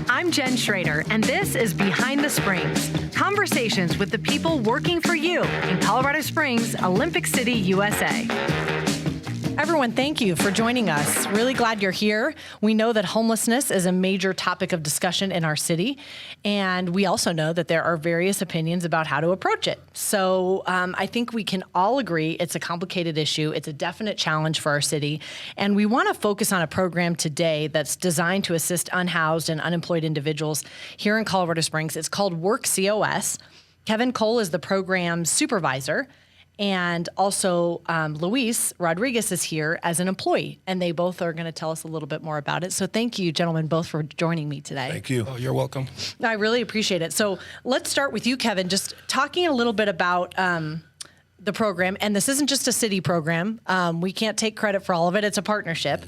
I'm Jen Schrader, and this is Behind the Springs, conversations with the people working for you in Colorado Springs, Olympic City, USA. Everyone, thank you for joining us. Really glad you're here. We know that homelessness is a major topic of discussion in our city, and we also know that there are various opinions about how to approach it. So I think we can all agree it's a complicated issue. It's a definite challenge for our city, and we want to focus on a program today that's designed to assist unhoused and unemployed individuals here in Colorado Springs. It's called Work COS. Kevin Cole is the program's supervisor. And also, Luis Rodriguez is here as an employee, and they both are going to tell us a little bit more about it. So thank you, gentlemen, both for joining me today. Thank you. Oh, you're welcome. I really appreciate it. So let's start with you, Kevin, just talking a little bit about the program. And this isn't just a city program. We can't take credit for all of it. It's a partnership.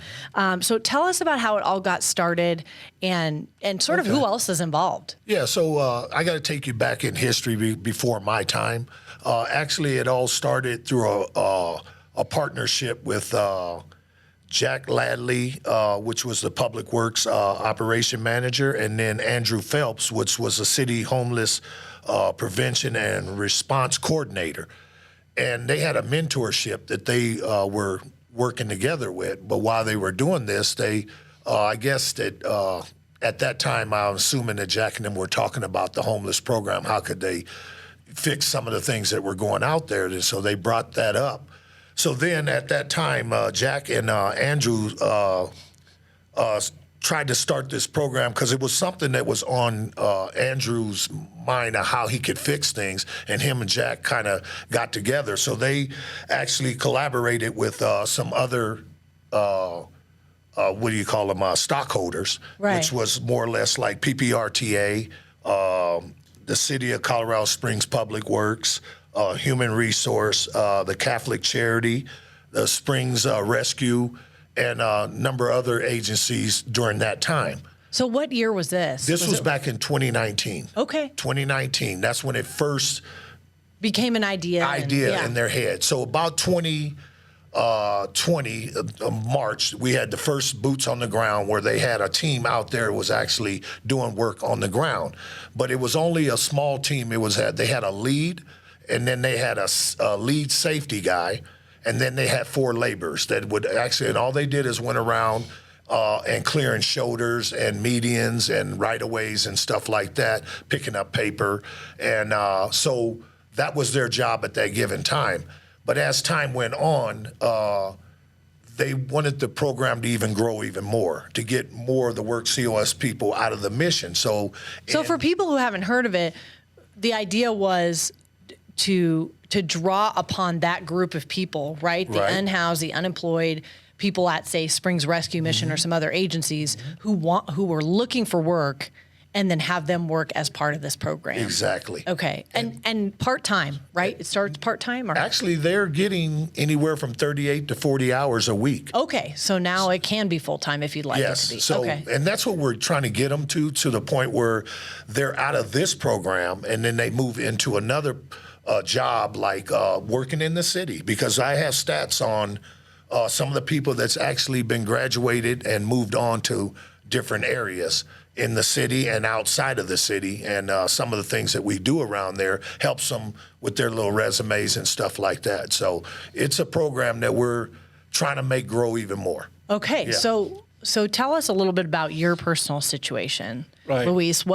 So tell us about how it all got started and sort of who else is involved. Yeah, so I got to take you back in history before my time. Actually, it all started through a partnership with Jack Ladley, which was the Public Works operation manager, and then Andrew Phelps, which was a city homeless prevention and response coordinator. And they had a mentorship that they were working together with. But while they were doing this, they, I guess that at that time, I'm assuming that Jack and them were talking about the homeless program. How could they fix some of the things that were going out there? And so they brought that up. So then at that time, Jack and Andrew tried to start this program because it was something that was on Andrew's mind of how he could fix things, and him and Jack kind of got together. So they actually collaborated with some other, what do you call them, stockholders, right, which was more or less like PPRTA, the City of Colorado Springs Public Works, Human Resource, the Catholic Charity, the Springs Rescue, and a number of other agencies during that time. So what year was this? This was back in 2019. Okay. 2019. That's when it first became an idea in their head. So about 2020, March, we had the first boots on the ground where they had a team out there was actually doing work on the ground. But it was only a small team. They had a lead, and then they had a lead safety guy, and then they had 4 laborers that would actually, and all they did is went around and clearing shoulders and medians and right-of-ways and stuff like that, picking up paper. And so that was their job at that given time. But as time went on, they wanted the program to even grow even more, to get more of the Work COS people out of the mission. So for people who haven't heard of it, the idea was to draw upon that group of people, right? The unhoused, the unemployed, people at, say, Springs Rescue Mission or some other agencies who were looking for work, and then have them work as part of this program. Exactly. Okay. And part-time, right? It starts part-time? Or? Actually, they're getting anywhere from 38 to 40 hours a week. Okay. So now it can be full-time if you'd like it to be. So, okay. And that's what we're trying to get them to the point where they're out of this program and then they move into another job like working in the city. Because I have stats on some of the people that's actually been graduated and moved on to different areas in the city and outside of the city, and some of the things that we do around there helps them with their little resumes and stuff like that. So it's a program that we're trying to make grow even more. Okay, yeah. So tell us a little bit about your personal situation, right. Luis.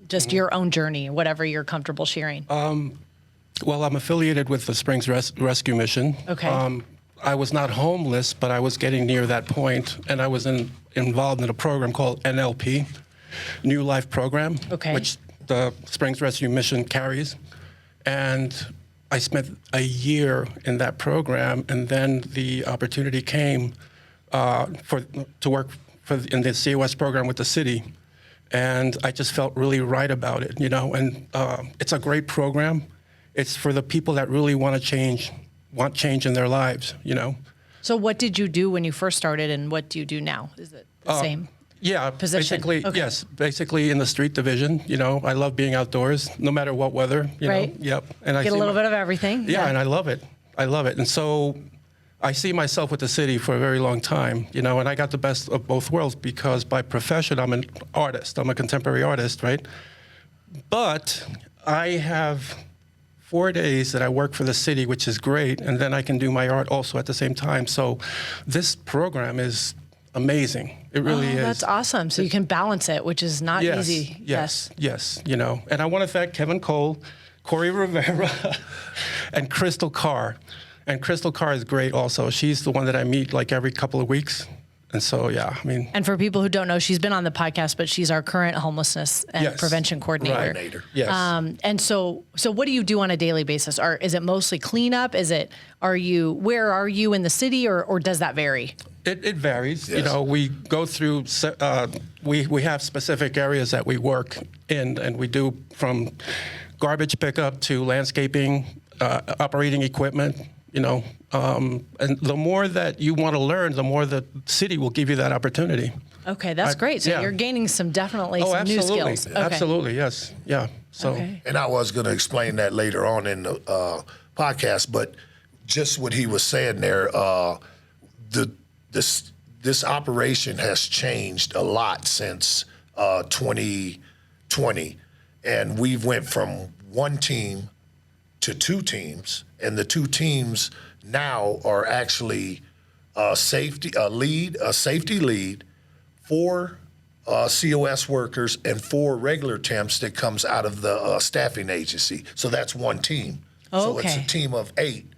Just your own journey, whatever you're comfortable sharing. Well, I'm affiliated with the Springs Rescue Mission. Okay. I was not homeless, but I was getting near that point, and I was involved in a program called NLP, New Life Program, which the Springs Rescue Mission carries. And I spent a year in that program, and then the opportunity came to work in the COS program with the city. And I just felt really right about it, and it's a great program. It's for the people that really want change in their lives, So what did you do when you first started, and what do you do now? Is it the same? Yeah, position? Yes, basically in the street division. I love being outdoors, no matter what weather. Right. Yep. And I get a little bit of everything. Yeah, and I love it. And so I see myself with the city for a very long time, you know, and I got the best of both worlds because by profession, I'm an artist. I'm a contemporary artist, right? But I have 4 days that I work for the city, which is great, and then I can do my art also at the same time. So this program is amazing. It really is. That's awesome. So you can balance it, which is not easy. Yes, you know. And I want to thank Kevin Cole, Corey Rivera, and Crystal Carr. And Crystal Carr is great also. She's the one that I meet like every couple of weeks. And so, yeah, I mean. And for people who don't know, she's been on the podcast, but she's our current homelessness and prevention coordinator. Right. Yes. And so what do you do on a daily basis? Is it mostly cleanup? Where are you in the city, or does that vary? It varies. Yes. You know, we go through, we have specific areas that we work in, and we do from garbage pickup to landscaping, operating equipment. You know, and the more that you want to learn, the more the city will give you that opportunity. Okay, that's great. So you're gaining some new skills. Okay. Absolutely, yes, yeah. So, and I was going to explain that later on in the podcast, but just what he was saying there, this operation has changed a lot since 2020, and we went from one team to two teams, and the two teams now are actually a safety lead, 4 COS workers, and 4 regular temps that comes out of the staffing agency. So that's one team. So it's a team of 8.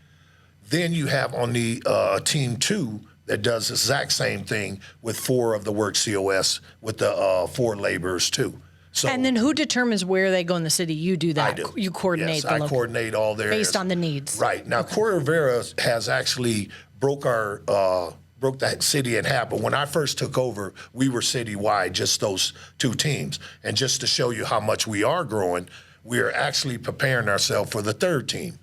Then you have on the team 2 that does the exact same thing with 4 of the work COS with the 4 laborers too. So, and then who determines where they go in the city? You do that. I do. You coordinate. Yes, I coordinate all theirs. Based on the needs. Right. Now, Corey Rivera has actually broke that city in half. But when I first took over, we were citywide, just those 2 teams. And just to show you how much we are growing, we are actually preparing ourselves for the 3rd team.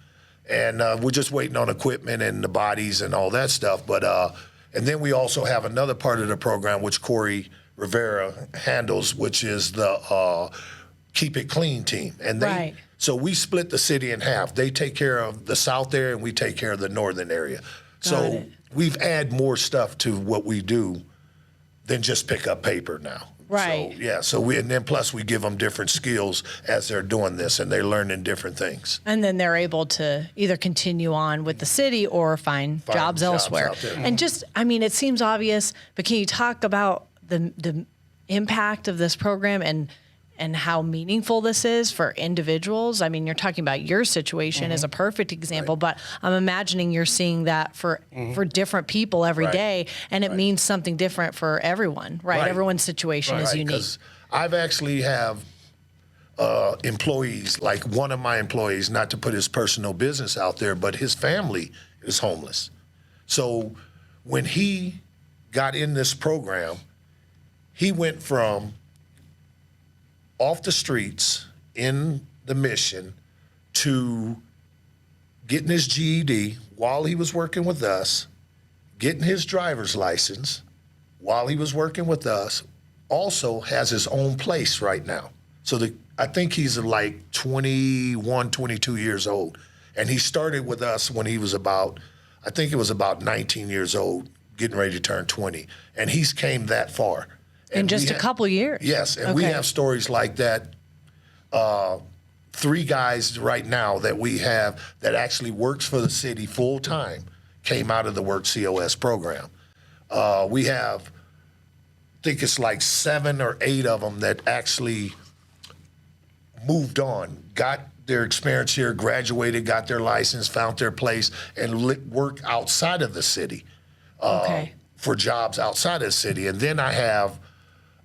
And we're just waiting on equipment and the bodies and all that stuff. But and then we also have another part of the program, which Corey Rivera handles, which is the Keep It Clean team. And so we split the city in half. They take care of the south area, and we take care of the northern area. So we've added more stuff to what we do than just pick up paper now. Right. So, yeah. So and then plus we give them different skills as they're doing this, and they're learning different things. And then they're able to either continue on with the city or find jobs elsewhere. And just, I mean, it seems obvious, but can you talk about the impact of this program and how meaningful this is for individuals? I mean, you're talking about your situation as a perfect example, but I'm imagining you're seeing that for different people every day, and it means something different for everyone, right? Everyone's situation is unique. 'Cause I've actually have employees, like one of my employees, not to put his personal business out there, but his family is homeless. So when he got in this program, he went from off the streets in the mission to getting his GED while he was working with us, getting his driver's license while he was working with us, also has his own place right now. So I think he's like 21, 22 years old. And he started with us when he was about 19 years old, getting ready to turn 20. And he's came that far. In just a couple years. Yes, and we have stories like that. 3 guys right now that we have that actually works for the city full time came out of the Work COS program. We have, I think it's like 7 or 8 of them that actually moved on, got their experience here, graduated, got their license, found their place, and work outside of the city for jobs outside of the city. And then I have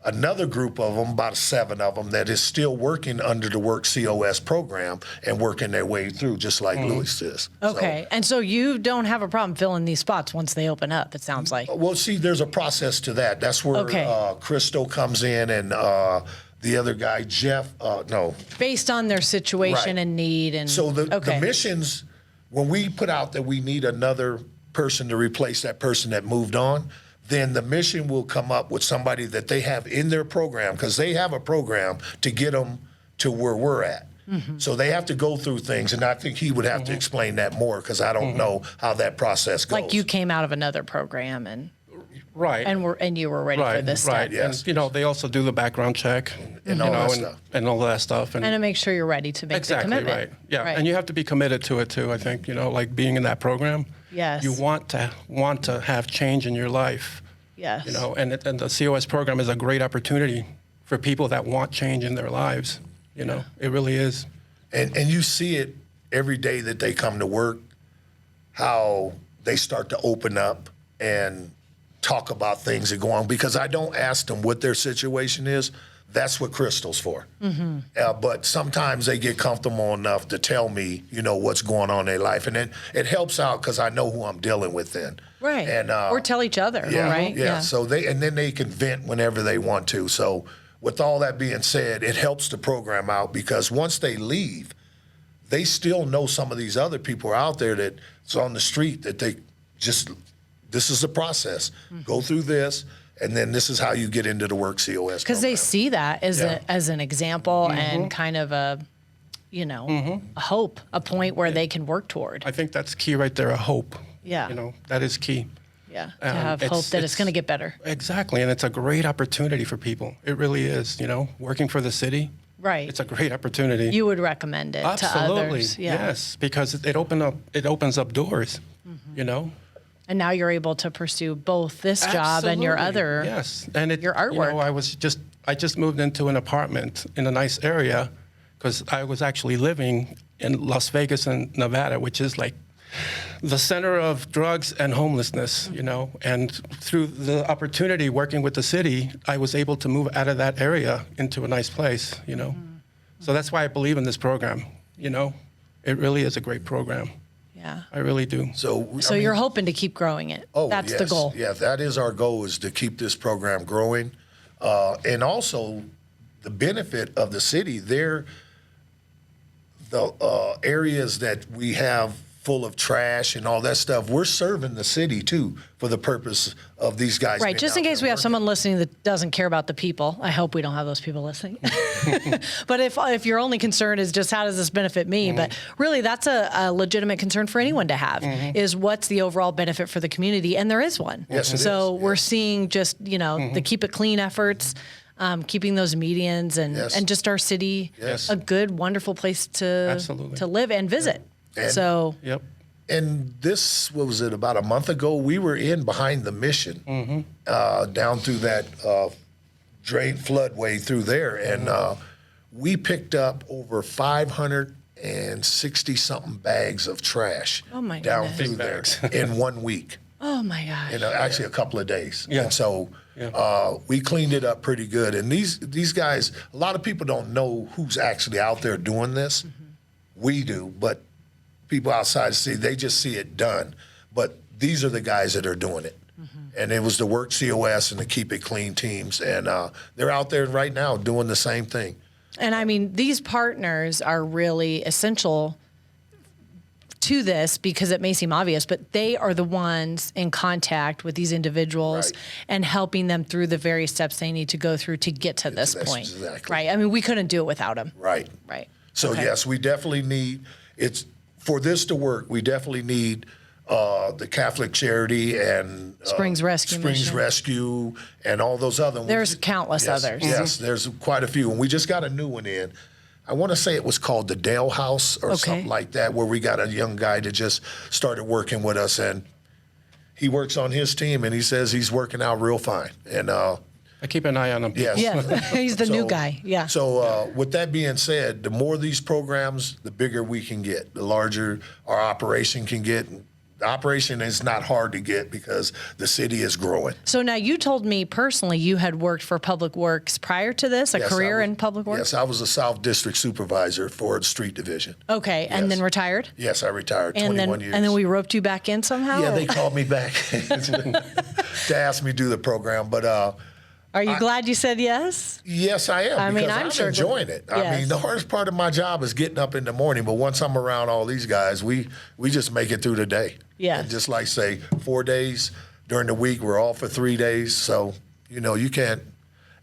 another group of them, about 7 of them, that is still working under the Work COS program and working their way through, just like Louis is. Okay, and so you don't have a problem filling these spots once they open up, it sounds like. Well, see, there's a process to that. That's where Crystal comes in, and the other guy, Jeff, Based on their situation and need. And so the missions, when we put out that we need another person to replace that person that moved on, then the mission will come up with somebody that they have in their program, because they have a program to get them to where we're at. So they have to go through things, and I think he would have to explain that more because I don't know how that process goes. Like you came out of another program and Right. and you were ready for this right. step. Yes. And, they also do the background check. And all that stuff. And all that stuff. And to make sure you're ready to make Exactly, the commitment. right. Yeah, Right. and you have to be committed to it too, I think, like being in that program. Yes. You want to have change in your life. Yes. And the COS program is a great opportunity for people that want change in their lives. It really is. And you see it every day that they come to work, how they start to open up and talk about things that go on, because I don't ask them what their situation is. That's what Crystal's for. But sometimes they get comfortable enough to tell me, what's going on in their life. And it helps out because I know who I'm dealing with then. Right. And, or tell each other, right? Yeah. So then they can vent whenever they want to. So with all that being said, it helps the program out because once they leave, they still know some of these other people out there that's on the street that they just, this is the process. Go through this, and then this is how you get into the work COS. Because they see that as an example and kind of a hope, a point where they can work toward. I think that's key right there, a hope. Yeah. That is key. Yeah, to have hope that it's going to get better. Exactly, and it's a great opportunity for people. It really is, working for the city. Right. It's a great opportunity. You would recommend it to others. Yeah. Yes, because it opens up doors, And now you're able to pursue both this job and your other your artwork. I just moved into an apartment in a nice area because I was actually living in Las Vegas and Nevada, which is like the center of drugs and homelessness, and through the opportunity working with the city, I was able to move out of that area into a nice place, So that's why I believe in this program, It really is a great program. Yeah. I really do. So you're hoping to keep growing it. Oh, That's yes. the goal. Yeah, that is our goal, is to keep this program growing. And also the benefit of the city, the areas that we have full of trash and all that stuff, we're serving the city too for the purpose of these guys. Right, just in case we have someone listening that doesn't care about the people. I hope we don't have those people listening. But if your only concern is just how does this benefit me, but really that's a legitimate concern for anyone to have, is what's the overall benefit for the community, and there is one. Yes, it so is. We're seeing just, the Keep It Clean efforts, keeping those medians and just our city a good, wonderful place to live and visit. Yep. And this, what was it, about a month ago, we were in behind the Mission, down through that drain floodway through there, and we picked up over 560 something bags of trash down through there in 1 week. Oh my gosh! Actually a couple of days. Yeah. And so we cleaned it up pretty good. And these guys, a lot of people don't know who's actually out there doing this. We do, but people outside the city, they just see it done. But these are the guys that are doing it. And it was the Work COS and the Keep It Clean teams. And they're out there right now doing the same thing. And I mean, these partners are really essential to this because it may seem obvious, but they are the ones in contact with these individuals and helping them through the various steps they need to go through to get to this point. Exactly. Right. I mean, we couldn't do it without them. Right. Right. So yes, we definitely need, for this to work, we definitely need the Catholic Charity and Springs Rescue Rescue and all those other ones. There's countless others. Yes, there's quite a few. And we just got a new one in. I want to say it was called the Dale House or something like that, where we got a young guy that just started working with us. And he works on his team, and he says he's working out real fine. And I keep an eye on him. Yes. Yeah, he's the new guy. Yeah. So with that being said, the more these programs, the bigger we can get, the larger our operation can get. The operation is not hard to get because the city is growing. So now you told me personally you had worked for Public Works prior to this, career in Public Works? Yes, I was a South District Supervisor for the street division. Okay, and then retired? Yes, I retired 21 years. And then we roped you back in somehow? Yeah, they called me back to ask me to do the program, but are you glad you said yes? Yes, I am. Because I'm sure enjoying it. Yes. I mean, the hardest part of my job is getting up in the morning, but once I'm around all these guys, we just make it through the day. Yeah. And just like say 4 days during the week, we're off for 3 days. So, you can't.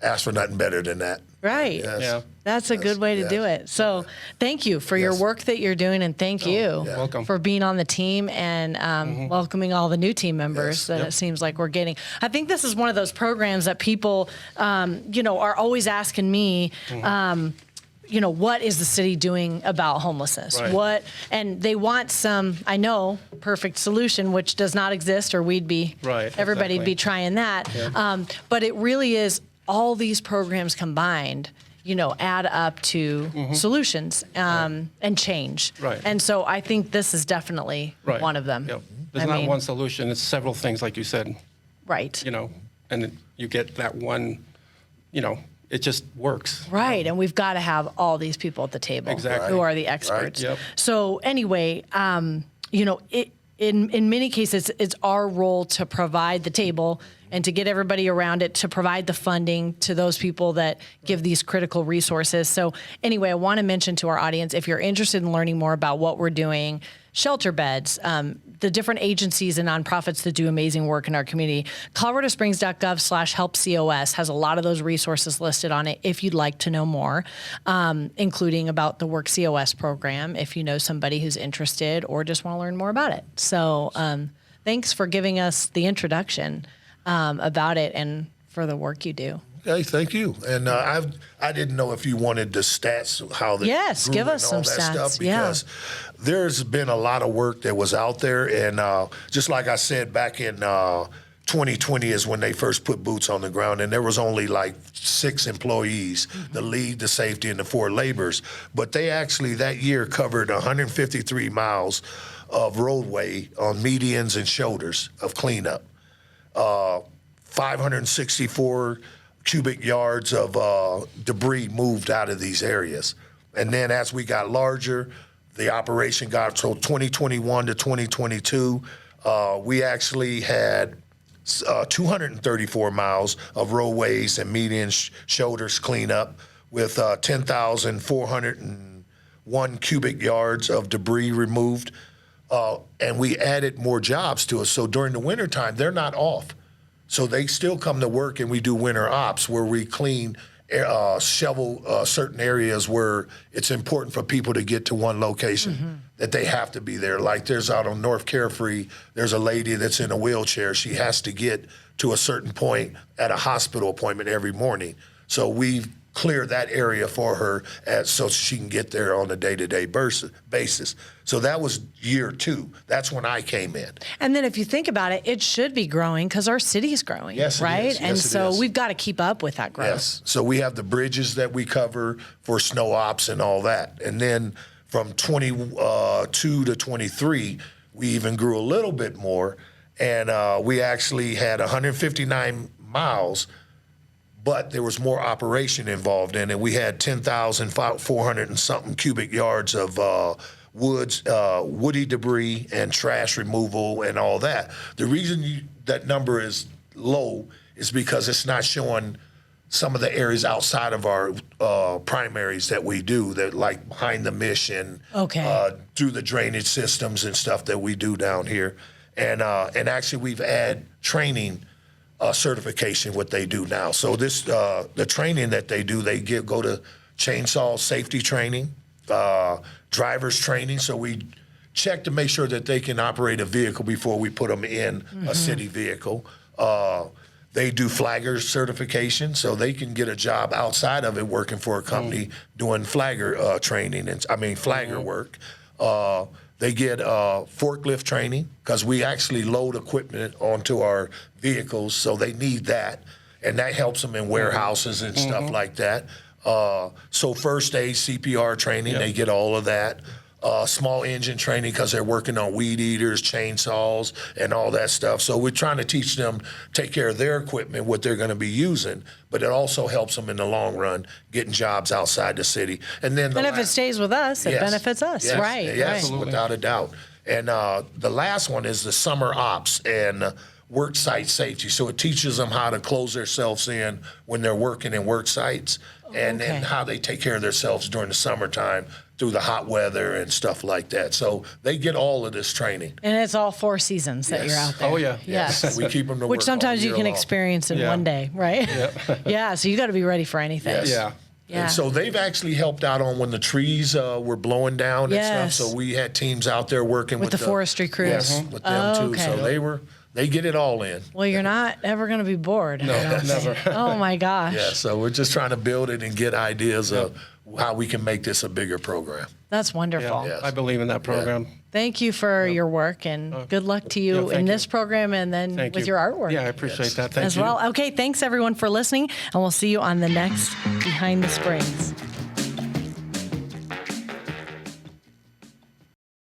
ask for nothing better than that. Right. Yes. Yeah. That's a good way to do it. So thank you for your work that you're doing, and thank you Welcome. for being on the team and welcoming all the new team members that it seems like we're getting. I think this is one of those programs that people, are always asking me, what is the city doing about homelessness? Right. And they want some, I know, perfect solution, which does not exist, or we'd be, everybody'd be trying that. Yeah. But it really is all these programs combined, add up to solutions and change. Right. And so I think this is definitely one of them. Yep. There's not one solution. It's several things, like you said. Right. And you get that one, it just works. Right, and we've got to have all these people at the table who are the experts. Right. Yep. So anyway, in many cases, it's our role to provide the table and to get everybody around it, to provide the funding to those people that give these critical resources. So anyway, I want to mention to our audience, if you're interested in learning more about what we're doing, shelter beds, the different agencies and nonprofits that do amazing work in our community, coloradosprings.gov/help-COS has a lot of those resources listed on it if you'd like to know more, including about the Work COS program, if you know somebody who's interested or just want to learn more about it. So thanks for giving us the introduction about it and for the work you do. Okay, thank you. And I didn't know if you wanted the stats, how they grew give us and all some that stats. stuff, because there's been a lot of work that was out there. And just like I said, back in 2020 is when they first put boots on the ground, and there was only like 6 employees, the lead, the safety, and the 4 laborers. But they actually that year covered 153 miles of roadway on medians and shoulders of cleanup. 564 cubic yards of debris moved out of these areas. And then as we got larger, the operation got, so 2021 to 2022, we actually had 234 miles of roadways and median shoulders cleanup with 10,401 cubic yards of debris removed. And we added more jobs to us. So during the wintertime, they're not off. So they still come to work, and we do winter ops where we clean, shovel certain areas where it's important for people to get to one location, that they have to be there. Like there's out on North Carefree, there's a lady that's in a wheelchair. She has to get to a certain point at a hospital appointment every morning. So we've cleared that area for her so she can get there on a day-to-day basis. So that was year 2. That's when I came in. And then if you think about it, it should be growing because our city's growing, right? Yes, and so it is. we've got to keep up with that growth. Yes. So we have the bridges that we cover for snow ops and all that. And then from 22 to 23, we even grew a little bit more. And we actually had 159 miles, but there was more operation involved in it. We had 10,400 and something cubic yards of woody debris and trash removal and all that. The reason that number is low is because it's not showing some of the areas outside of our primaries that we do, that like behind the mission, through the drainage systems and stuff that we do down here. And actually we've added training certification, what they do now. So this, the training that they do, they go to chainsaw safety training, driver's training. So we check to make sure that they can operate a vehicle before we put them in a city vehicle. They do flagger certification, so they can get a job outside of it working for a company doing flagger training, flagger work. They get forklift training because we actually load equipment onto our vehicles, so they need that, and that helps them in warehouses and stuff like that. So first aid, CPR training, they get all of that. Small engine training because they're working on weed eaters, chainsaws, and all that stuff. So we're trying to teach them, take care of their equipment, what they're going to be using, but it also helps them in the long run getting jobs outside the city. And then if it stays with us, it benefits us, right? Yes, without a doubt. And the last one is the summer ops and work site safety. So it teaches them how to close themselves in when they're working in work sites, and how they take care of themselves during the summertime through the hot weather and stuff like that. So they get all of this training. And it's all 4 seasons that you're out there. Oh, yeah. Yes. We keep them to Which work sometimes all you year can long. experience in one day, right? Yeah. Yeah, so you got to be ready for anything. Yes. Yeah. Yeah. And so they've actually helped out on when the trees were blowing down Yes. and stuff. So we had teams out there working With the forestry crews. Yes, with them too. okay. So they get it all in. Well, you're not ever going to be bored. No, never. Oh my gosh. Yeah, so we're just trying to build it and get ideas of how we can make this a bigger program. That's wonderful. Yeah. I believe in that program. Thank you for your work and good luck to you thank in you. this program and then Thank with you. your artwork. Yeah, I appreciate that. Thank as you. well. Okay, thanks everyone for listening, and we'll see you on the next Behind the Springs.